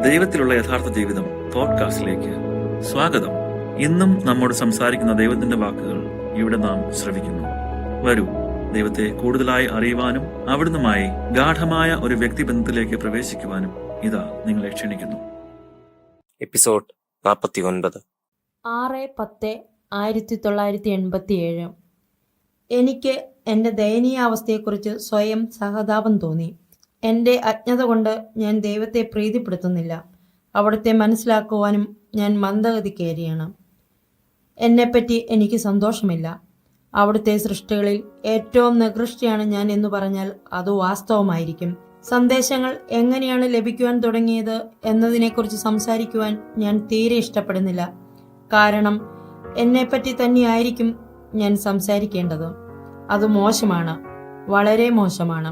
ദൈവത്തിലുള്ള യഥാർത്ഥ ജീവിതം പോഡ്കാസ്റ്റിലേക്ക് സ്വാഗതം. ഇന്നും നമ്മോട് സംസാരിക്കുന്ന ദൈവത്തിന്റെ വാക്കുകൾ ഇവിടെ നാം ശ്രവിക്കുന്നു. വരൂ, ദൈവത്തെ കൂടുതലായി അറിയുവാനും അവിടുന്നുമായി ഗാഠമായ ഒരു വ്യക്തിബന്ധത്തിലേക്ക് പ്രവേശിക്കുവാനും ഇതാ നിങ്ങളെ ക്ഷണിക്കുന്നു. എപ്പിസോഡ് 49. 6-10-1987. എനിക്ക് എൻ്റെ ദയനീയാവസ്ഥയെക്കുറിച്ച് സ്വയം സഹതാപം തോന്നി. എൻ്റെ അജ്ഞത കൊണ്ട് ഞാൻ ദൈവത്തെ പ്രീതിപ്പെടുത്തുന്നില്ല. അവിടുത്തെ മനസ്സിലാക്കുവാനും ഞാൻ മന്ദഗതിക്കേറിയാണ്. എന്നെപ്പറ്റി എനിക്ക് സന്തോഷമില്ല. അവിടുത്തെ സൃഷ്ടികളിൽ ഏറ്റവും നികൃഷ്ടയാണ് ഞാൻ എന്ന് പറഞ്ഞാൽ അത് വാസ്തവമായിരിക്കും. സന്ദേശങ്ങൾ എങ്ങനെയാണ് ലഭിക്കുവാൻ തുടങ്ങിയത് എന്നതിനെക്കുറിച്ച് സംസാരിക്കുവാൻ ഞാൻ തീരെ ഇഷ്ടപ്പെടുന്നില്ല. കാരണം എന്നെപ്പറ്റി തന്നെയായിരിക്കും ഞാൻ സംസാരിക്കേണ്ടത്. അത് മോശമാണ്, വളരെ മോശമാണ്.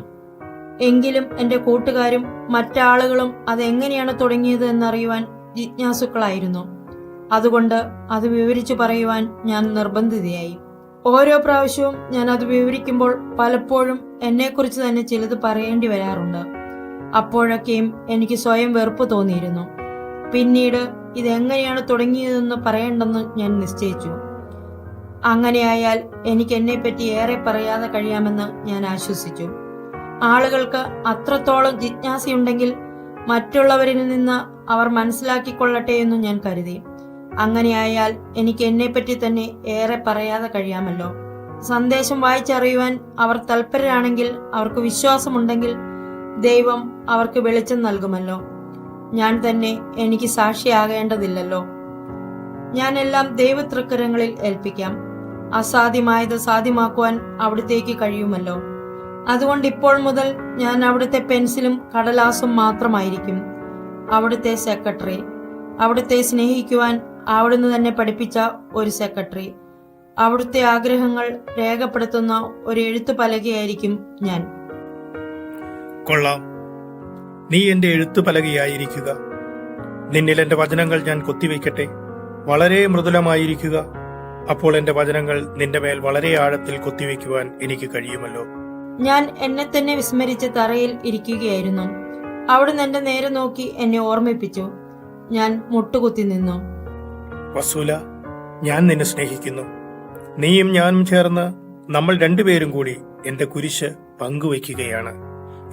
എങ്കിലും എൻ്റെ കൂട്ടുകാരും മറ്റാളുകളും അതെങ്ങനെയാണ് തുടങ്ങിയത് എന്നറിയുവാൻ ജിജ്ഞാസുക്കളായിരുന്നു. അതുകൊണ്ട് അത് വിവരിച്ചു പറയുവാൻ ഞാൻ നിർബന്ധിതയായി. ഓരോ പ്രാവശ്യവും ഞാൻ അത് വിവരിക്കുമ്പോൾ പലപ്പോഴും എന്നെക്കുറിച്ച് തന്നെ ചിലത് പറയേണ്ടി വരാറുണ്ട്. അപ്പോഴൊക്കെയും എനിക്ക് സ്വയം വെറുപ്പ് തോന്നിയിരുന്നു. പിന്നീട് ഇതെങ്ങനെയാണ് തുടങ്ങിയതെന്ന് പറയേണ്ടെന്ന് ഞാൻ നിശ്ചയിച്ചു. അങ്ങനെയായാൽ എനിക്ക് എന്നെപ്പറ്റി ഏറെ പറയാതെ കഴിയാമെന്ന് ഞാൻ ആശ്വസിച്ചു. ആളുകൾക്ക് അത്രത്തോളം ജിജ്ഞാസയുണ്ടെങ്കിൽ മറ്റുള്ളവരിൽ നിന്ന് അവർ മനസ്സിലാക്കിക്കൊള്ളട്ടെ എന്നു ഞാൻ കരുതി. അങ്ങനെയായാൽ എനിക്ക് എന്നെപ്പറ്റി തന്നെ ഏറെ പറയാതെ കഴിയാമല്ലോ. സന്ദേശം വായിച്ചറിയുവാൻ അവർ തൽപരരാണെങ്കിൽ, അവർക്ക് വിശ്വാസമുണ്ടെങ്കിൽ ദൈവം അവർക്ക് വെളിച്ചം നൽകുമല്ലോ. ഞാൻ തന്നെ എനിക്ക് സാക്ഷിയാകേണ്ടതില്ലല്ലോ. ഞാനെല്ലാം ദൈവതൃക്കരങ്ങളിൽ ഏൽപ്പിക്കാം. അസാധ്യമായത് സാധ്യമാക്കുവാൻ അവിടുത്തേക്ക് കഴിയുമല്ലോ. അതുകൊണ്ട് ഇപ്പോൾ മുതൽ ഞാൻ അവിടുത്തെ പെൻസിലും കടലാസും മാത്രമായിരിക്കും. അവിടുത്തെ സെക്രട്ടറി, അവിടുത്തെ സ്നേഹിക്കുവാൻ അവിടുന്ന് തന്നെ പഠിപ്പിച്ച ഒരു സെക്രട്ടറി, അവിടുത്തെ ആഗ്രഹങ്ങൾ രേഖപ്പെടുത്തുന്ന ഒരു എഴുത്തുപലകയായിരിക്കും ഞാൻ. കൊള്ളാം, നീ എന്റെ എഴുത്തുപലകയായിരിക്കുക. നിന്നിൽ എന്റെ വചനങ്ങൾ ഞാൻ കൊത്തിവെക്കട്ടെ. വളരെ മൃദുലമായിരിക്കുക. അപ്പോൾ എന്റെ വചനങ്ങൾ നിന്റെ മേൽ വളരെ ആഴത്തിൽ കൊത്തിവെക്കുവാൻ എനിക്ക് കഴിയുമല്ലോ. ഞാൻ എന്നെ തന്നെ വിസ്മരിച്ച് തറയിൽ ഇരിക്കുകയായിരുന്നു. അവിടുന്ന് എന്റെ നേരെ നോക്കി എന്നെ ഓർമ്മിപ്പിച്ചു. ഞാൻ മുട്ടുകുത്തി നിന്നു. വസൂല, ഞാൻ നിന്നെ സ്നേഹിക്കുന്നു. നീയും ഞാനും ചേർന്ന് നമ്മൾ രണ്ടുപേരും കൂടി എന്റെ കുരിശ് പങ്കുവയ്ക്കുകയാണ്.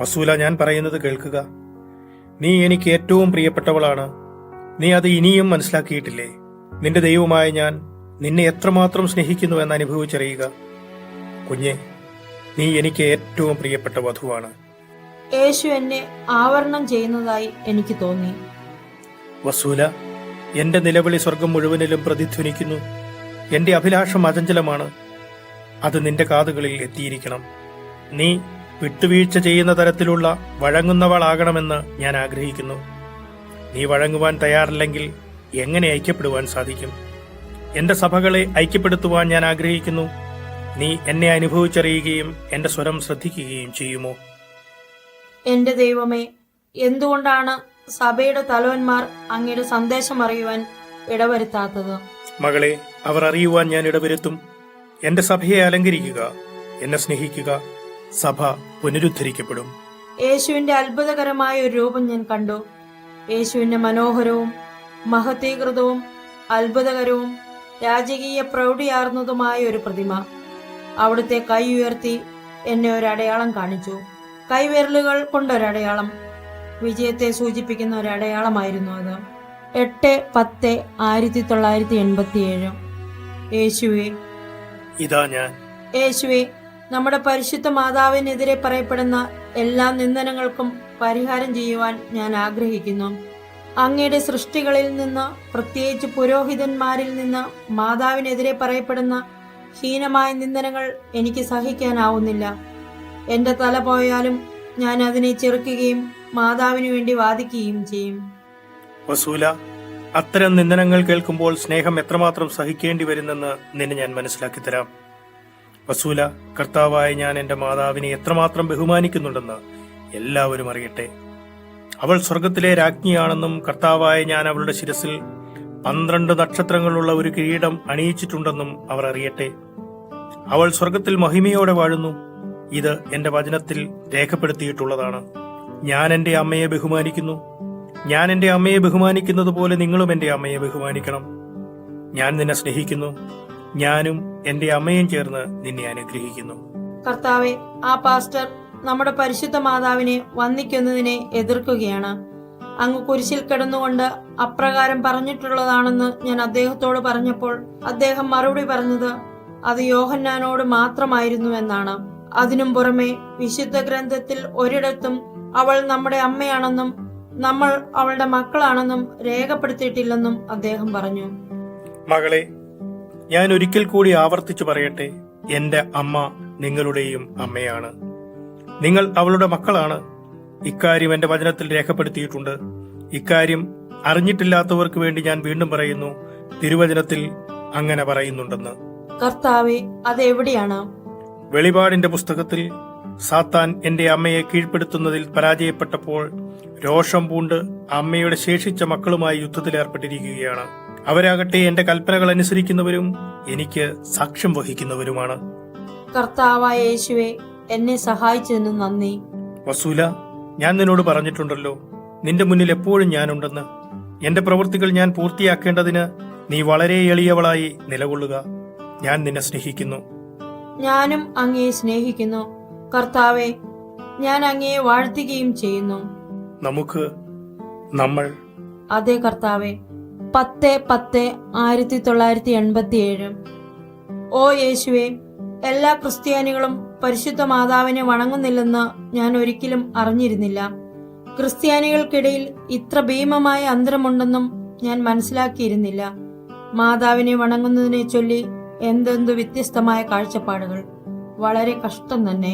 വസൂല, ഞാൻ പറയുന്നത് കേൾക്കുക. നീ എനിക്ക് ഏറ്റവും പ്രിയപ്പെട്ടവളാണ്. നീ അത് ഇനിയും മനസ്സിലാക്കിയിട്ടില്ലേ? നിന്റെ ദൈവമായ ഞാൻ നിന്നെ എത്രമാത്രം സ്നേഹിക്കുന്നു എന്ന് അനുഭവിച്ചറിയുക. കുഞ്ഞെ, നീ എനിക്ക് ഏറ്റവും പ്രിയപ്പെട്ട വധുവാണ്. യേശു എന്നെ ആവരണം ചെയ്യുന്നതായി എനിക്ക് തോന്നി. വസൂല, എന്റെ നിലവിളി സ്വർഗം മുഴുവനിലും പ്രതിധ്വനിക്കുന്നു. എന്റെ അഭിലാഷം അചഞ്ചലമാണ്. അത് നിന്റെ കാതുകളിൽ എത്തിയിരിക്കണം. നീ വിട്ടുവീഴ്ച ചെയ്യുന്ന തരത്തിലുള്ള വഴങ്ങുന്നവളാകണമെന്ന് ഞാൻ ആഗ്രഹിക്കുന്നു. നീ വഴങ്ങുവാൻ തയ്യാറില്ലെങ്കിൽ എങ്ങനെ ഐക്യപ്പെടുവാൻ സാധിക്കും? എന്റെ സഭകളെ ഐക്യപ്പെടുത്തുവാൻ ഞാൻ ആഗ്രഹിക്കുന്നു. നീ എന്നെ അനുഭവിച്ചറിയുകയും എന്റെ സ്വരം ശ്രദ്ധിക്കുകയും ചെയ്യുമോ? എന്റെ ദൈവമേ, എന്തുകൊണ്ടാണ് സഭയുടെ തലവന്മാർ അങ്ങയുടെ സന്ദേശം അറിയുവാൻ ഇടവരുത്താത്തത്? മകളെ, അവർ അറിയുവാൻ ഞാൻ ഇടവരുത്തും. എന്റെ സഭയെ അലങ്കരിക്കുക, എന്നെ സ്നേഹിക്കുക. സഭ പുനരുദ്ധരിക്കപ്പെടും. യേശുവിന്റെ അത്ഭുതകരമായ ഒരു രൂപം ഞാൻ കണ്ടു. യേശുവിന്റെ മനോഹരവും മഹത്വീകൃതവും അത്ഭുതകരവും രാജകീയ പ്രൗഢിയാർന്നതുമായ ഒരു പ്രതിമ. അവിടുത്തെ കൈ ഉയർത്തി എന്നെ ഒരടയാളം കാണിച്ചു. കൈവിരലുകൾ കൊണ്ടൊരടയാളം. വിജയത്തെ സൂചിപ്പിക്കുന്ന ഒരടയാളമായിരുന്നു അത്. 8-10-1987. യേശുവേ, ഇതാ ഞാൻ. യേശുവേ, നമ്മുടെ പരിശുദ്ധ മാതാവിനെതിരെ പറയപ്പെടുന്ന എല്ലാ നിന്ദനങ്ങൾക്കും പരിഹാരം ചെയ്യുവാൻ ഞാൻ ആഗ്രഹിക്കുന്നു. അങ്ങയുടെ സൃഷ്ടികളിൽ നിന്ന്, പ്രത്യേകിച്ച് പുരോഹിതന്മാരിൽ നിന്ന് മാതാവിനെതിരെ പറയപ്പെടുന്ന ഹീനമായ നിന്ദനങ്ങൾ എനിക്ക് സഹിക്കാനാവുന്നില്ല. എന്റെ തല പോയാലും ഞാൻ അതിനെ ചെറുക്കുകയും മാതാവിനു വേണ്ടി വാദിക്കുകയും ചെയ്യും. വസൂല, അത്തരം നിന്ദനങ്ങൾ കേൾക്കുമ്പോൾ സ്നേഹം എത്രമാത്രം സഹിക്കേണ്ടി വരുന്നെന്ന് നിന്നെ ഞാൻ മനസ്സിലാക്കി തരാം. വസൂല, കർത്താവായ ഞാൻ എന്റെ മാതാവിനെ എത്രമാത്രം ബഹുമാനിക്കുന്നുണ്ടെന്ന് എല്ലാവരും അറിയട്ടെ. അവൾ സ്വർഗത്തിലെ രാജ്ഞിയാണെന്നും കർത്താവായ ഞാൻ അവളുടെ ശിരസിൽ 12 നക്ഷത്രങ്ങളുള്ള ഒരു കിരീടം അണിയിച്ചിട്ടുണ്ടെന്നും അവർ അറിയട്ടെ. അവൾ സ്വർഗത്തിൽ മഹിമയോടെ വാഴുന്നു. ഇത് എന്റെ വചനത്തിൽ രേഖപ്പെടുത്തിയിട്ടുള്ളതാണ്. ഞാൻ എന്റെ അമ്മയെ ബഹുമാനിക്കുന്നു. ഞാൻ എൻ്റെ അമ്മയെ ബഹുമാനിക്കുന്നത് പോലെ നിങ്ങളും എൻ്റെ അമ്മയെ ബഹുമാനിക്കണം. ഞാൻ നിന്നെ സ്നേഹിക്കുന്നു. ഞാനും എൻ്റെ അമ്മയും ചേർന്ന് നിന്നെ അനുഗ്രഹിക്കുന്നു. കർത്താവെ, ആ പാസ്റ്റർ നമ്മുടെ പരിശുദ്ധ മാതാവിനെ വന്ദിക്കുന്നതിനെ എതിർക്കുകയാണ്. അങ്ങ് കുരിശിൽ കിടന്നുകൊണ്ട് അപ്രകാരം പറഞ്ഞിട്ടുള്ളതാണെന്ന് ഞാൻ അദ്ദേഹത്തോട് പറഞ്ഞപ്പോൾ അദ്ദേഹം മറുപടി പറഞ്ഞത് അത് യോഹന്നാനോട് മാത്രമായിരുന്നു എന്നാണ്. അതിനും പുറമെ വിശുദ്ധ ഗ്രന്ഥത്തിൽ ഒരിടത്തും അവൾ നമ്മുടെ അമ്മയാണെന്നും നമ്മൾ അവളുടെ മക്കളാണെന്നും രേഖപ്പെടുത്തിയിട്ടില്ലെന്നും അദ്ദേഹം പറഞ്ഞു. മകളെ, ഞാൻ ഒരിക്കൽ കൂടി ആവർത്തിച്ചു പറയട്ടെ, എന്റെ അമ്മ നിങ്ങളുടെയും അമ്മയാണ്. നിങ്ങൾ അവളുടെ മക്കളാണ്. ഇക്കാര്യം എന്റെ വചനത്തിൽ രേഖപ്പെടുത്തിയിട്ടുണ്ട്. ഇക്കാര്യം അറിഞ്ഞിട്ടില്ലാത്തവർക്ക് വേണ്ടി ഞാൻ വീണ്ടും പറയുന്നു, തിരുവചനത്തിൽ അങ്ങനെ പറയുന്നുണ്ടെന്ന്. കർത്താവെ, അതെവിടെയാണ്? വെളിപാടിന്റെ പുസ്തകത്തിൽ സാത്താൻ എന്റെ അമ്മയെ കീഴ്പ്പെടുത്തുന്നതിൽ പരാജയപ്പെട്ടപ്പോൾ രോഷം പൂണ്ട് അമ്മയുടെ ശേഷിച്ച മക്കളുമായി യുദ്ധത്തിലേർപ്പെട്ടിരിക്കുകയാണ്. അവരാകട്ടെ എന്റെ കൽപ്പനകൾ അനുസരിക്കുന്നവരും എനിക്ക് സാക്ഷ്യം വഹിക്കുന്നവരുമാണ്. കർത്താവായ യേശുവെ, എന്നെ സഹായിച്ചതിന് നന്ദി. വസൂല, ഞാൻ നിന്നോട് പറഞ്ഞിട്ടുണ്ടല്ലോ, നിന്റെ മുന്നിൽ എപ്പോഴും ഞാനുണ്ടെന്ന്. എന്റെ പ്രവൃത്തികൾ ഞാൻ പൂർത്തിയാക്കേണ്ടതിന് നീ വളരെ എളിയവളായി നിലകൊള്ളുക. ഞാൻ നിന്നെ സ്നേഹിക്കുന്നു. ഞാനും അങ്ങയെ സ്നേഹിക്കുന്നു. കർത്താവെ, ഞാൻ അങ്ങയെ വാഴ്ത്തുകയും ചെയ്യുന്നു. നമ്മൾ അതെ കർത്താവെ. 10/10/1987. ഓ യേശുവെ, എല്ലാ ക്രിസ്ത്യാനികളും പരിശുദ്ധ മാതാവിനെ വണങ്ങുന്നില്ലെന്ന് ഞാൻ ഒരിക്കലും അറിഞ്ഞിരുന്നില്ല. ക്രിസ്ത്യാനികൾക്കിടയിൽ ഇത്ര ഭീമമായ അന്തരമുണ്ടെന്നും ഞാൻ മനസ്സിലാക്കിയിരുന്നില്ല. മാതാവിനെ വണങ്ങുന്നതിനെ ചൊല്ലി എന്തെന്തു വ്യത്യസ്തമായ കാഴ്ചപ്പാടുകൾ. വളരെ കഷ്ടം തന്നെ.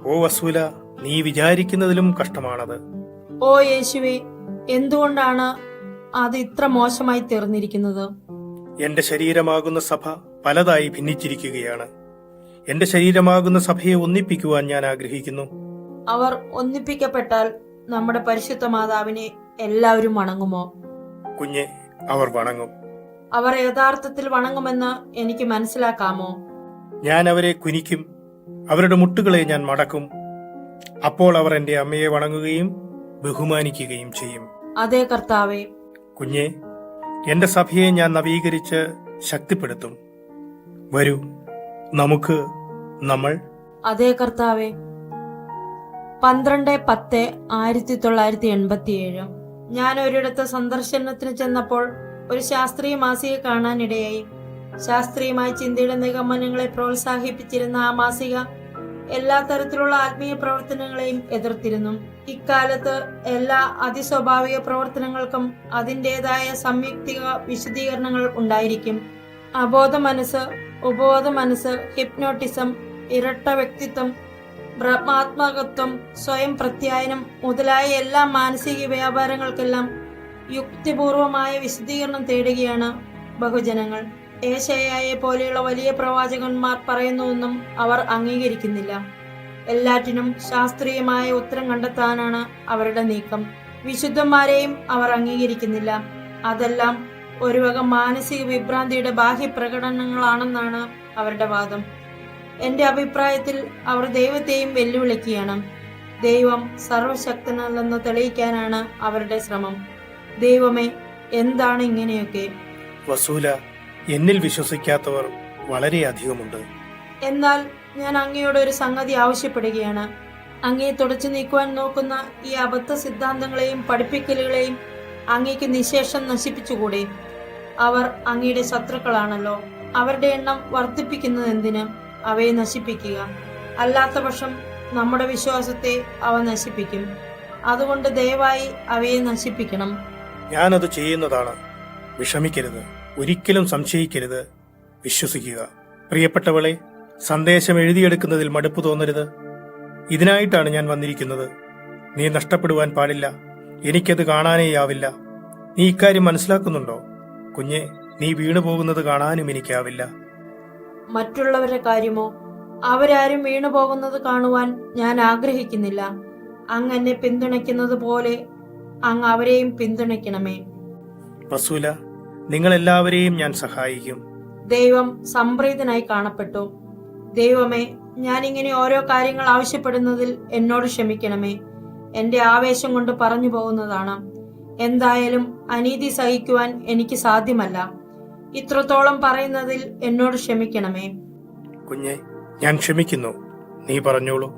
ഓ വസൂല, നീ വിചാരിക്കുന്നതിലും കഷ്ടമാണത്. ഓ യേശുവെ, എന്തുകൊണ്ടാണ് അത് ഇത്ര മോശമായി തീർന്നിരിക്കുന്നത്? എന്റെ ശരീരമാകുന്ന സഭ പലതായി ഭിന്നിച്ചിരിക്കുകയാണ്. എന്റെ ശരീരമാകുന്ന സഭയെ ഒന്നിപ്പിക്കുവാൻ ഞാൻ ആഗ്രഹിക്കുന്നു. അവർ ഒന്നിപ്പിക്കപ്പെട്ടാൽ നമ്മുടെ പരിശുദ്ധ മാതാവിനെ എല്ലാവരും വണങ്ങുമോ? കുഞ്ഞെ, അവർ വണങ്ങും. അവർ യഥാർത്ഥത്തിൽ വണങ്ങുമെന്ന് എനിക്ക് മനസ്സിലാക്കാമോ? ഞാൻ അവരെ കുനിക്കും. അവരുടെ മുട്ടുകളെ ഞാൻ മടക്കും. അപ്പോൾ അവർ എന്റെ അമ്മയെ വണങ്ങുകയും ബഹുമാനിക്കുകയും ചെയ്യും. അതെ കർത്താവെ. കുഞ്ഞെ, എന്റെ സഭയെ ഞാൻ നവീകരിച്ച് ശക്തിപ്പെടുത്തും. വരൂ, നമ്മൾ അതെ കർത്താവെ. 12/10/1987. ഞാൻ ഒരിടത്ത് സന്ദർശനത്തിന് ചെന്നപ്പോൾ ഒരു ശാസ്ത്രീയ മാസിക കാണാനിടയായി. ശാസ്ത്രീയമായ ചിന്തയുടെ നിഗമനങ്ങളെ പ്രോത്സാഹിപ്പിച്ചിരുന്ന ആ മാസിക എല്ലാ തരത്തിലുള്ള ആത്മീയ പ്രവർത്തനങ്ങളെയും എതിർത്തിരുന്നു. ഇക്കാലത്ത് എല്ലാ അതിസ്വാഭാവിക പ്രവർത്തനങ്ങൾക്കും അതിൻ്റെതായ സംയുക്തിക വിശദീകരണങ്ങൾ ഉണ്ടായിരിക്കും. അബോധ മനസ്സ്, ഉപബോധ മനസ്സ്, ഹിപ്നോട്ടിസം, ഇരട്ട വ്യക്തിത്വം, ഭ്രമാത്മകത്വം, സ്വയം പ്രത്യായനം മുതലായ എല്ലാ മാനസിക വ്യാപാരങ്ങൾക്കെല്ലാം യുക്തിപൂർവമായ വിശദീകരണം തേടുകയാണ് ബഹുജനങ്ങൾ. ഏശയ്യായെ പോലെയുള്ള വലിയ പ്രവാചകന്മാർ പറയുന്നതൊന്നും അവർ അംഗീകരിക്കുന്നില്ല. എല്ലാറ്റിനും ശാസ്ത്രീയമായ ഉത്തരം കണ്ടെത്താനാണ് അവരുടെ നീക്കം. വിശുദ്ധന്മാരെയും അവർ അംഗീകരിക്കുന്നില്ല. അതെല്ലാം ഒരു വക മാനസിക വിഭ്രാന്തിയുടെ ബാഹ്യപ്രകടനങ്ങളാണെന്നാണ് അവരുടെ വാദം. എന്റെ അഭിപ്രായത്തിൽ അവർ ദൈവത്തെയും വെല്ലുവിളിക്കുകയാണ്. ദൈവം സർവശക്തനല്ലെന്ന് തെളിയിക്കാനാണ് അവരുടെ ശ്രമം. ദൈവമേ, എന്താണ് ഇങ്ങനെയൊക്കെ? വസൂല, എന്നിൽ വിശ്വസിക്കാത്തവർ വളരെയധികമുണ്ട്. എന്നാൽ ഞാൻ അങ്ങയോട് ഒരു സംഗതി ആവശ്യപ്പെടുകയാണ്. അങ്ങയെ തുടച്ചു നീക്കുവാൻ നോക്കുന്ന ഈ അബദ്ധ സിദ്ധാന്തങ്ങളെയും പഠിപ്പിക്കലുകളെയും അങ്ങയ്ക്ക് നിശേഷം നശിപ്പിച്ചുകൂടെ? അവർ അങ്ങയുടെ ശത്രുക്കളാണല്ലോ. അവരുടെ എണ്ണം വർദ്ധിപ്പിക്കുന്നത് എന്തിന്? അവയെ നശിപ്പിക്കുക. അല്ലാത്ത പക്ഷം നമ്മുടെ വിശ്വാസത്തെ അവ നശിപ്പിക്കും. അതുകൊണ്ട് ദയവായി അവയെ നശിപ്പിക്കണം. ഞാനത് ചെയ്യുന്നതാണ്. വിഷമിക്കരുത്, ഒരിക്കലും സംശയിക്കരുത്, വിശ്വസിക്കുക. പ്രിയപ്പെട്ടവളെ, സന്ദേശം എഴുതിയെടുക്കുന്നതിൽ മടുപ്പ് തോന്നരുത്. ഇതിനായിട്ടാണ് ഞാൻ വന്നിരിക്കുന്നത്. നീ നഷ്ടപ്പെടുവാൻ പാടില്ല. എനിക്കത് കാണാനേയാവില്ല. നീ ഇക്കാര്യം മനസ്സിലാക്കുന്നുണ്ടോ? കുഞ്ഞെ, നീ വീണുപോകുന്നത് കാണാനും എനിക്കാവില്ല. മറ്റുള്ളവരുടെ കാര്യമോ? അവരാരും വീണുപോകുന്നത് കാണുവാൻ ഞാൻ ആഗ്രഹിക്കുന്നില്ല. അങ്ങ് എന്നെ പിന്തുണയ്ക്കുന്നത് പോലെ അങ്ങ് അവരെയും പിന്തുണയ്ക്കണമേ. റസൂല, നിങ്ങളെല്ലാവരെയും ഞാൻ സഹായിക്കും. ദൈവം സംപ്രീതനായി കാണപ്പെട്ടു. ദൈവമേ, ഞാൻ ഇങ്ങനെ ഓരോ കാര്യങ്ങൾ ആവശ്യപ്പെടുന്നതിൽ എന്നോട് ക്ഷമിക്കണമേ. എന്റെ ആവേശം കൊണ്ട് പറഞ്ഞു പോകുന്നതാണ്. എന്തായാലും അനീതി സഹിക്കുവാൻ എനിക്ക് സാധ്യമല്ല. ഇത്രത്തോളം പറയുന്നതിൽ എന്നോട് ക്ഷമിക്കണമേ. കുഞ്ഞെ, ഞാൻ ക്ഷമിക്കുന്നു. നീ പറഞ്ഞോളൂ.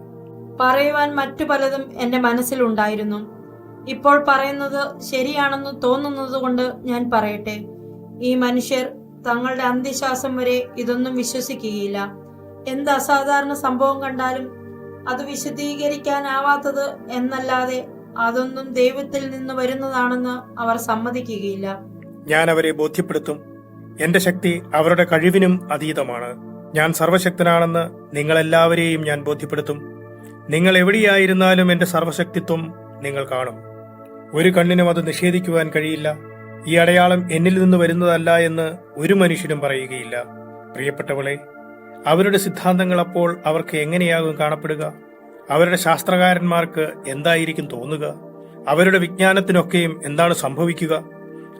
പറയുവാൻ മറ്റു പലതും എന്റെ മനസ്സിലുണ്ടായിരുന്നു. ഇപ്പോൾ പറയുന്നത് ശരിയാണെന്ന് തോന്നുന്നതുകൊണ്ട് ഞാൻ പറയട്ടെ. ഈ മനുഷ്യർ തങ്ങളുടെ അന്ത്യശ്വാസം വരെ ഇതൊന്നും വിശ്വസിക്കുകയില്ല. എന്ത് അസാധാരണ സംഭവം കണ്ടാലും അത് വിശദീകരിക്കാനാവാത്തത് എന്നല്ലാതെ അതൊന്നും ദൈവത്തിൽ നിന്ന് വരുന്നതാണെന്ന് അവർ സമ്മതിക്കുകയില്ല. ഞാൻ അവരെ ബോധ്യപ്പെടുത്തും. എന്റെ ശക്തി അവരുടെ കഴിവിനും അതീതമാണ്. ഞാൻ സർവശക്തനാണെന്ന് നിങ്ങളെല്ലാവരെയും ഞാൻ ബോധ്യപ്പെടുത്തും. നിങ്ങൾ എവിടെയായിരുന്നാലും എന്റെ സർവശക്തിത്വം നിങ്ങൾ കാണും. ഒരു കണ്ണിനും അത് നിഷേധിക്കുവാൻ കഴിയില്ല. ഈ അടയാളം എന്നിൽ നിന്ന് വരുന്നതല്ല എന്ന് ഒരു മനുഷ്യനും പറയുകയില്ല. പ്രിയപ്പെട്ടവളെ, അവരുടെ സിദ്ധാന്തങ്ങൾ അപ്പോൾ അവർക്ക് എങ്ങനെയാകും കാണപ്പെടുക? അവരുടെ ശാസ്ത്രകാരന്മാർക്ക് എന്തായിരിക്കും തോന്നുക? അവരുടെ വിജ്ഞാനത്തിനൊക്കെയും എന്താണ് സംഭവിക്കുക?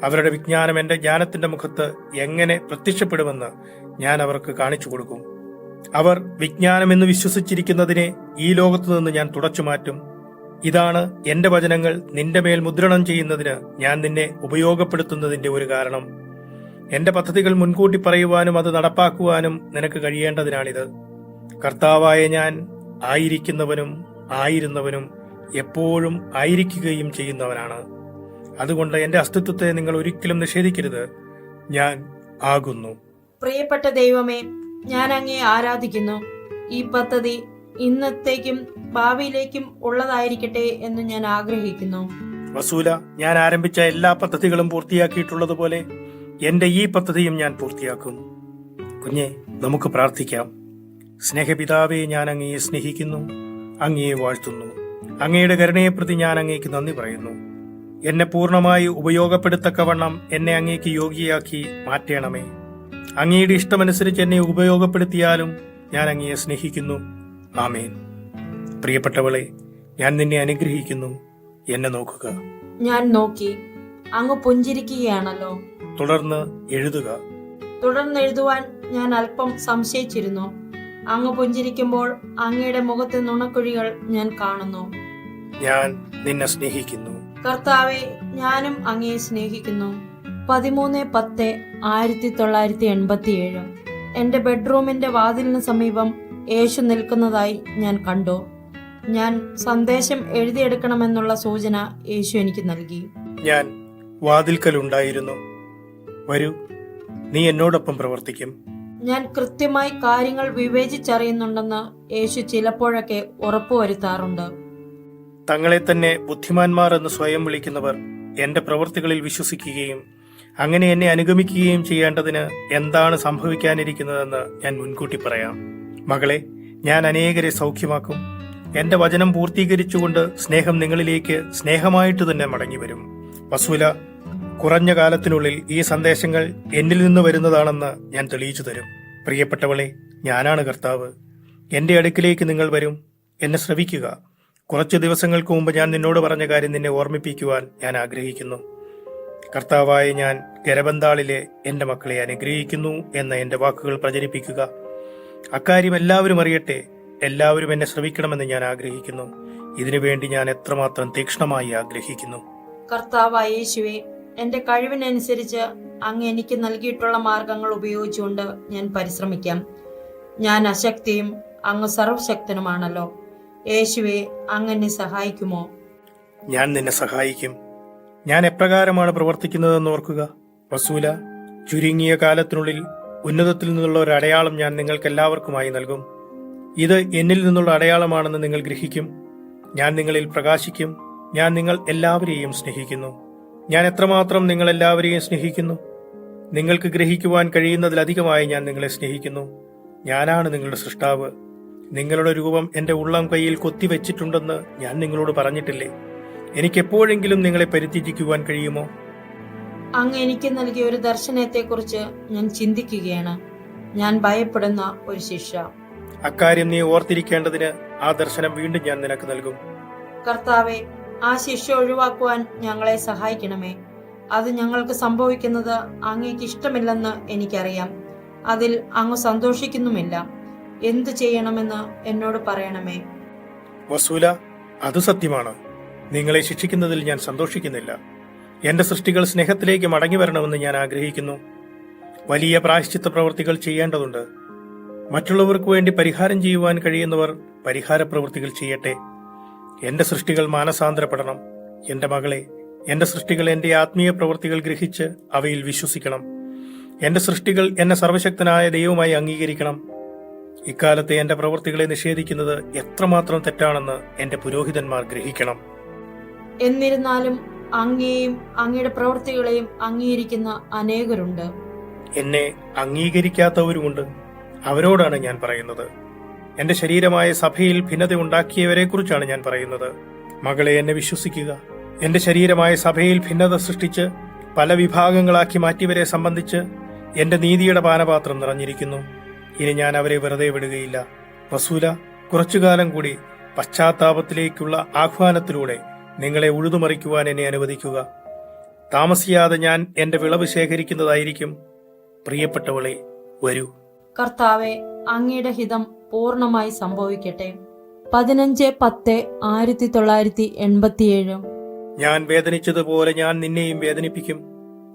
അവരുടെ വിജ്ഞാനം എന്റെ ജ്ഞാനത്തിന്റെ മുഖത്ത് എങ്ങനെ പ്രത്യക്ഷപ്പെടുമെന്ന് ഞാൻ അവർക്ക് കാണിച്ചു കൊടുക്കും. അവർ വിജ്ഞാനമെന്ന് വിശ്വസിച്ചിരിക്കുന്നതിനെ ഈ ലോകത്തു നിന്ന് ഞാൻ തുടച്ചു മാറ്റും. ഇതാണ് എന്റെ വചനങ്ങൾ നിന്റെ മേൽ മുദ്രണം ചെയ്യുന്നതിന് ഞാൻ നിന്നെ ഉപയോഗപ്പെടുത്തുന്നതിന്റെ ഒരു കാരണം. എന്റെ പദ്ധതികൾ മുൻകൂട്ടി പറയുവാനും അത് നടപ്പാക്കുവാനും നിനക്ക് കഴിയേണ്ടതിനാണിത്. കർത്താവായ ഞാൻ ആയിരിക്കുന്നവനും ആയിരുന്നവനും എപ്പോഴും ആയിരിക്കുകയും ചെയ്യുന്നവനാണ്. അതുകൊണ്ട് എന്റെ അസ്തിത്വത്തെ നിങ്ങൾ ഒരിക്കലും നിഷേധിക്കരുത്. ഞാൻ ആകുന്നു. പ്രിയപ്പെട്ട ദൈവമേ, ഞാൻ അങ്ങയെ ആരാധിക്കുന്നു. ഈ പദ്ധതി ഇന്നത്തേക്കും ഭാവിയിലേക്കും ഉള്ളതായിരിക്കട്ടെ എന്ന് ഞാൻ ആഗ്രഹിക്കുന്നു. വസൂല, ഞാൻ ആരംഭിച്ച എല്ലാ പദ്ധതികളും പൂർത്തിയാക്കിയിട്ടുള്ളതുപോലെ എന്റെ ഈ പദ്ധതിയും ഞാൻ പൂർത്തിയാക്കും. കുഞ്ഞെ, നമുക്ക് പ്രാർത്ഥിക്കാം. സ്നേഹപിതാവേ, ഞാൻ അങ്ങയെ സ്നേഹിക്കുന്നു, അങ്ങയെ വാഴ്ത്തുന്നു. അങ്ങയുടെ കരുണയെ പ്രതി ഞാൻ അങ്ങേക്ക് നന്ദി പറയുന്നു. എന്നെ പൂർണ്ണമായി ഉപയോഗപ്പെടുത്തക്കവണ്ണം എന്നെ അങ്ങേക്ക് യോഗ്യയാക്കി മാറ്റണമേ. അങ്ങയുടെ ഇഷ്ടമനുസരിച്ച് എന്നെ ഉപയോഗപ്പെടുത്തിയാലും ഞാൻ അങ്ങയെ സ്നേഹിക്കുന്നു. ആമേൻ. പ്രിയപ്പെട്ടവളെ, ഞാൻ നിന്നെ അനുഗ്രഹിക്കുന്നു. എന്നെ നോക്കുക. ഞാൻ നോക്കി. അങ്ങ് പുഞ്ചിരിക്കുകയാണല്ലോ. തുടർന്ന് എഴുതുക. തുടർന്നെഴുതുവാൻ ഞാൻ അല്പം സംശയിച്ചിരുന്നു. അങ്ങ് പുഞ്ചിരിക്കുമ്പോൾ അങ്ങയുടെ മുഖത്തെ നുണക്കുഴികൾ ഞാൻ കാണുന്നു. ഞാൻ നിന്നെ സ്നേഹിക്കുന്നു. കർത്താവെ, ഞാനും അങ്ങയെ സ്നേഹിക്കുന്നു. 13/10/1987 എന്റെ ബെഡ്റൂമിന്റെ വാതിലിന് സമീപം യേശു നിൽക്കുന്നതായി ഞാൻ കണ്ടു. ഞാൻ സന്ദേശം എഴുതിയെടുക്കണമെന്നുള്ള സൂചന യേശു എനിക്ക് നൽകി. ഞാൻ വാതിൽക്കലുണ്ടായിരുന്നു. വരൂ, നീ എന്നോടൊപ്പം പ്രവർത്തിക്കും. ഞാൻ കൃത്യമായി കാര്യങ്ങൾ വിവേചിച്ചറിയുന്നുണ്ടെന്ന് യേശു ചിലപ്പോഴൊക്കെ ഉറപ്പുവരുത്താറുണ്ട്. തങ്ങളെ തന്നെ ബുദ്ധിമാന്മാർ എന്ന് സ്വയം വിളിക്കുന്നവർ എന്റെ പ്രവൃത്തികളിൽ വിശ്വസിക്കുകയും അങ്ങനെ എന്നെ അനുഗമിക്കുകയും ചെയ്യേണ്ടതിന് എന്താണ് സംഭവിക്കാനിരിക്കുന്നതെന്ന് ഞാൻ മുൻകൂട്ടി പറയാം. മകളെ, ഞാൻ അനേകരെ സൗഖ്യമാക്കും. എന്റെ വചനം പൂർത്തീകരിച്ചുകൊണ്ട് സ്നേഹം നിങ്ങളിലേക്ക് സ്നേഹമായിട്ട് തന്നെ മടങ്ങി വരും. വസൂല, കുറഞ്ഞ കാലത്തിനുള്ളിൽ ഈ സന്ദേശങ്ങൾ എന്നിൽ നിന്ന് വരുന്നതാണെന്ന് ഞാൻ തെളിയിച്ചു തരും. പ്രിയപ്പെട്ടവളെ, ഞാനാണ് കർത്താവ്. എന്റെ അടുക്കിലേക്ക് നിങ്ങൾ വരും. എന്നെ ശ്രവിക്കുക. കുറച്ച് ദിവസങ്ങൾക്ക് മുമ്പ് ഞാൻ നിന്നോട് പറഞ്ഞ കാര്യം നിന്നെ ഓർമ്മിപ്പിക്കുവാൻ ഞാൻ ആഗ്രഹിക്കുന്നു. കർത്താവായ ഞാൻ ഗരബന്താളിലെ എന്റെ മക്കളെ അനുഗ്രഹിക്കുന്നു എന്ന എന്റെ വാക്കുകൾ പ്രചരിപ്പിക്കുക. അക്കാര്യം എല്ലാവരും അറിയട്ടെ. എല്ലാവരും എന്നെ ശ്രവിക്കണമെന്ന് ഞാൻ ആഗ്രഹിക്കുന്നു. ഇതിനുവേണ്ടി ഞാൻ എത്രമാത്രം തീക്ഷ്ണമായി ആഗ്രഹിക്കുന്നു. കർത്താവായ യേശുവേ, എന്റെ കഴിവിനനുസരിച്ച് അങ്ങ് എനിക്ക് നൽകിയിട്ടുള്ള മാർഗങ്ങൾ ഉപയോഗിച്ചുകൊണ്ട് ഞാൻ പരിശ്രമിക്കാം. ഞാൻ അശക്തിയും അങ്ങ് സർവശക്തനുമാണല്ലോ. യേശുവേ, അങ്ങ് എന്നെ സഹായിക്കുമോ? ഞാൻ നിന്നെ സഹായിക്കും. ഞാൻ എപ്രകാരമാണ് പ്രവർത്തിക്കുന്നതെന്ന് ഓർക്കുക. വസൂല, ചുരുങ്ങിയ കാലത്തിനുള്ളിൽ ഉന്നതത്തിൽ നിന്നുള്ള ഒരു അടയാളം ഞാൻ നിങ്ങൾക്കെല്ലാവർക്കുമായി നൽകും. ഇത് എന്നിൽ നിന്നുള്ള അടയാളമാണെന്ന് നിങ്ങൾ ഗ്രഹിക്കും. ഞാൻ നിങ്ങളിൽ പ്രകാശിക്കും. ഞാൻ നിങ്ങൾ എല്ലാവരെയും സ്നേഹിക്കുന്നു. ഞാൻ എത്രമാത്രം നിങ്ങൾ എല്ലാവരെയും സ്നേഹിക്കുന്നു. നിങ്ങൾക്ക് ഗ്രഹിക്കുവാൻ കഴിയുന്നതിലധികമായി ഞാൻ നിങ്ങളെ സ്നേഹിക്കുന്നു. ഞാനാണ് നിങ്ങളുടെ സൃഷ്ടാവ്. നിങ്ങളുടെ രൂപം എന്റെ ഉള്ളം കൈയിൽ കൊത്തിവെച്ചിട്ടുണ്ടെന്ന് ഞാൻ നിങ്ങളോട് പറഞ്ഞിട്ടില്ലേ? എനിക്കെപ്പോഴെങ്കിലും നിങ്ങളെ പരിത്യജിക്കുവാൻ കഴിയുമോ? അങ്ങ് എനിക്ക് നൽകിയ ഒരു ദർശനത്തെക്കുറിച്ച് ഞാൻ ചിന്തിക്കുകയാണ്. ഞാൻ ഭയപ്പെടുന്ന ഒരു ശിക്ഷ. അക്കാര്യം നീ ഓർത്തിരിക്കേണ്ടതിന് ആ ദർശനം വീണ്ടും ഞാൻ നിനക്ക് നൽകും. കർത്താവെ, ആ ശിക്ഷ ഒഴിവാക്കുവാൻ ഞങ്ങളെ സഹായിക്കണമേ. അത് ഞങ്ങൾക്ക് സംഭവിക്കുന്നത് അങ്ങേക്ക് ഇഷ്ടമില്ലെന്ന് എനിക്കറിയാം. അതിൽ അങ്ങ് സന്തോഷിക്കുന്നുമില്ല. എന്തു ചെയ്യണമെന്ന് എന്നോട് പറയണമേ. വസൂല, അത് സത്യമാണ്. നിങ്ങളെ ശിക്ഷിക്കുന്നതിൽ ഞാൻ സന്തോഷിക്കുന്നില്ല. എന്റെ സൃഷ്ടികൾ സ്നേഹത്തിലേക്ക് മടങ്ങി വരണമെന്ന് ഞാൻ ആഗ്രഹിക്കുന്നു. വലിയ പ്രായശ്ചിത്ത പ്രവൃത്തികൾ ചെയ്യേണ്ടതുണ്ട്. മറ്റുള്ളവർക്ക് വേണ്ടി പരിഹാരം ചെയ്യുവാൻ കഴിയുന്നവർ പരിഹാര പ്രവൃത്തികൾ ചെയ്യട്ടെ. എന്റെ സൃഷ്ടികൾ മാനസാന്തരപ്പെടണം. എന്റെ മകളെ, എന്റെ സൃഷ്ടികൾ എന്റെ ആത്മീയ പ്രവൃത്തികൾ ഗ്രഹിച്ച് അവയിൽ വിശ്വസിക്കണം. എന്റെ സൃഷ്ടികൾ എന്നെ സർവശക്തനായ ദൈവമായി അംഗീകരിക്കണം. ഇക്കാലത്തെ എന്റെ പ്രവൃത്തികളെ നിഷേധിക്കുന്നത് എത്രമാത്രം തെറ്റാണെന്ന് എന്റെ പുരോഹിതന്മാർ ഗ്രഹിക്കണം. എന്നിരുന്നാലും അങ്ങയെയും അങ്ങയുടെ പ്രവൃത്തികളെയും അംഗീകരിക്കുന്ന അനേകരുണ്ട്. എന്നെ അംഗീകരിക്കാത്തവരുമുണ്ട്. അവരോടാണ് ഞാൻ പറയുന്നത്. എന്റെ ശരീരമായ സഭയിൽ ഭിന്നത ഉണ്ടാക്കിയവരെ കുറിച്ചാണ് ഞാൻ പറയുന്നത്. മകളെ, എന്നെ വിശ്വസിക്കുക. എന്റെ ശരീരമായ സഭയിൽ ഭിന്നത സൃഷ്ടിച്ച് പല വിഭാഗങ്ങളാക്കി മാറ്റിയവരെ സംബന്ധിച്ച് എന്റെ നീതിയുടെ പാനപാത്രം നിറഞ്ഞിരിക്കുന്നു. ഇനി ഞാൻ അവരെ വെറുതെ വിടുകയില്ല. വസൂല, കുറച്ചുകാലം കൂടി പശ്ചാത്താപത്തിലേക്കുള്ള ആഹ്വാനത്തിലൂടെ നിങ്ങളെ ഉഴുതുമറിക്കുവാൻ എന്നെ അനുവദിക്കുക. താമസിയാതെ ഞാൻ എന്റെ വിളവ് ശേഖരിക്കുന്നതായിരിക്കും. പ്രിയപ്പെട്ടവളെ, വരൂ. കർത്താവെ, അങ്ങയുടെ ഹിതം പൂർണ്ണമായി സംഭവിക്കട്ടെ. 15-10-1987. ഞാൻ വേദനിച്ചതുപോലെ ഞാൻ നിന്നെയും വേദനിപ്പിക്കും.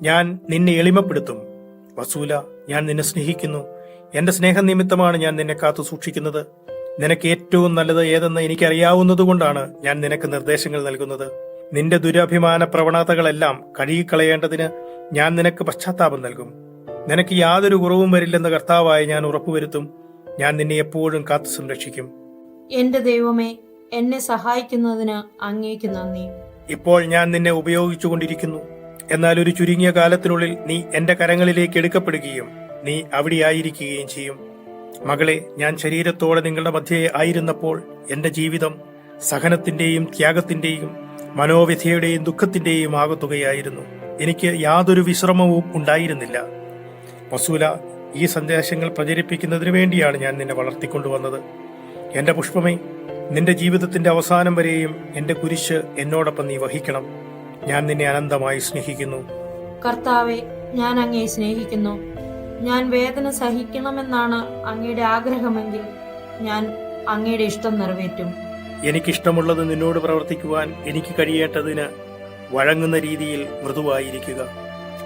ഞാൻ നിന്നെ എളിമപ്പെടുത്തും. വസൂല, ഞാൻ നിന്നെ സ്നേഹിക്കുന്നു. എന്റെ സ്നേഹം നിമിത്തമാണ് ഞാൻ നിന്നെ കാത്തു സൂക്ഷിക്കുന്നത്. നിനക്ക് ഏറ്റവും നല്ലത് ഏതെന്ന് എനിക്കറിയാവുന്നതുകൊണ്ടാണ് ഞാൻ നിനക്ക് നിർദ്ദേശങ്ങൾ നൽകുന്നത്. നിന്റെ ദുരഭിമാന പ്രവണതകളെല്ലാം കഴുകിക്കളയേണ്ടതിന് ഞാൻ നിനക്ക് പശ്ചാത്താപം നൽകും. നിനക്ക് യാതൊരു കുറവും വരില്ലെന്ന് കർത്താവായി ഞാൻ ഉറപ്പുവരുത്തും. ഞാൻ നിന്നെ എപ്പോഴും കാത്തു സംരക്ഷിക്കും. എന്റെ ദൈവമേ, എന്നെ സഹായിക്കുന്നതിന് അങ്ങേക്ക് നന്ദി. ഇപ്പോൾ ഞാൻ നിന്നെ ഉപയോഗിച്ചുകൊണ്ടിരിക്കുന്നു. എന്നാൽ ഒരു ചുരുങ്ങിയ കാലത്തിനുള്ളിൽ നീ എന്റെ കരങ്ങളിലേക്ക് എടുക്കപ്പെടുകയും നീ അവിടെയായിരിക്കുകയും ചെയ്യും. മകളെ, ഞാൻ ശരീരത്തോടെ നിങ്ങളുടെ മധ്യേ ആയിരുന്നപ്പോൾ എന്റെ ജീവിതം സഹനത്തിന്റെയും ത്യാഗത്തിന്റെയും മനോവ്യഥയുടെയും ദുഃഖത്തിന്റെയും ആകത്തുകയായിരുന്നു. എനിക്ക് യാതൊരു വിശ്രമവും ഉണ്ടായിരുന്നില്ല. വസൂല, ഈ സന്ദേശങ്ങൾ പ്രചരിപ്പിക്കുന്നതിന് വേണ്ടിയാണ് ഞാൻ നിന്നെ വളർത്തിക്കൊണ്ടുവന്നത്. എന്റെ പുഷ്പമേ, നിന്റെ ജീവിതത്തിന്റെ അവസാനം വരെയും എന്റെ കുരിശ് എന്നോടൊപ്പം നീ വഹിക്കണം. ഞാൻ നിന്നെ അനന്തമായി സ്നേഹിക്കുന്നു. കർത്താവെ, ഞാൻ അങ്ങയെ സ്നേഹിക്കുന്നു. ഞാൻ വേദന സഹിക്കണമെന്നാണ് അങ്ങയുടെ ആഗ്രഹമെങ്കിൽ ഞാൻ അങ്ങയുടെ ഇഷ്ടം നിറവേറ്റും. എനിക്കിഷ്ടമുള്ളത് നിന്നോട് പ്രവർത്തിക്കുവാൻ എനിക്ക് കഴിയേണ്ടതിന് വഴങ്ങുന്ന രീതിയിൽ മൃദുവായിരിക്കുക.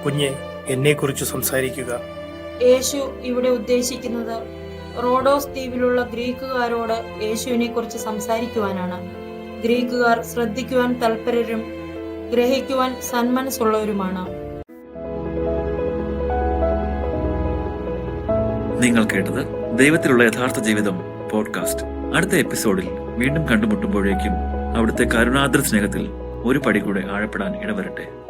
കുഞ്ഞെ, എന്നെക്കുറിച്ച് സംസാരിക്കുക. യേശു ഇവിടെ ഉദ്ദേശിക്കുന്നത് റോഡോസ് ദ്വീപിലുള്ള ഗ്രീക്കുകാരോട് യേശുവിനെ കുറിച്ച് സംസാരിക്കുവാനാണ്. ഗ്രീക്കുകാർ ശ്രദ്ധിക്കുവാൻ തൽപരരും ഗ്രഹിക്കുവാൻ സന്മനസ്സുള്ളവരുമാണ്. നിങ്ങൾ കേട്ടത് ദൈവത്തിലുള്ള യഥാർത്ഥ ജീവിതം പോഡ്കാസ്റ്റ്. അടുത്ത എപ്പിസോഡിൽ വീണ്ടും കണ്ടുമുട്ടുമ്പോഴേക്കും അവിടുത്തെ കരുണാദ്ര സ്നേഹത്തിൽ ഒരു പടി കൂടെ ആഴപ്പെടാൻ ഇടവരട്ടെ.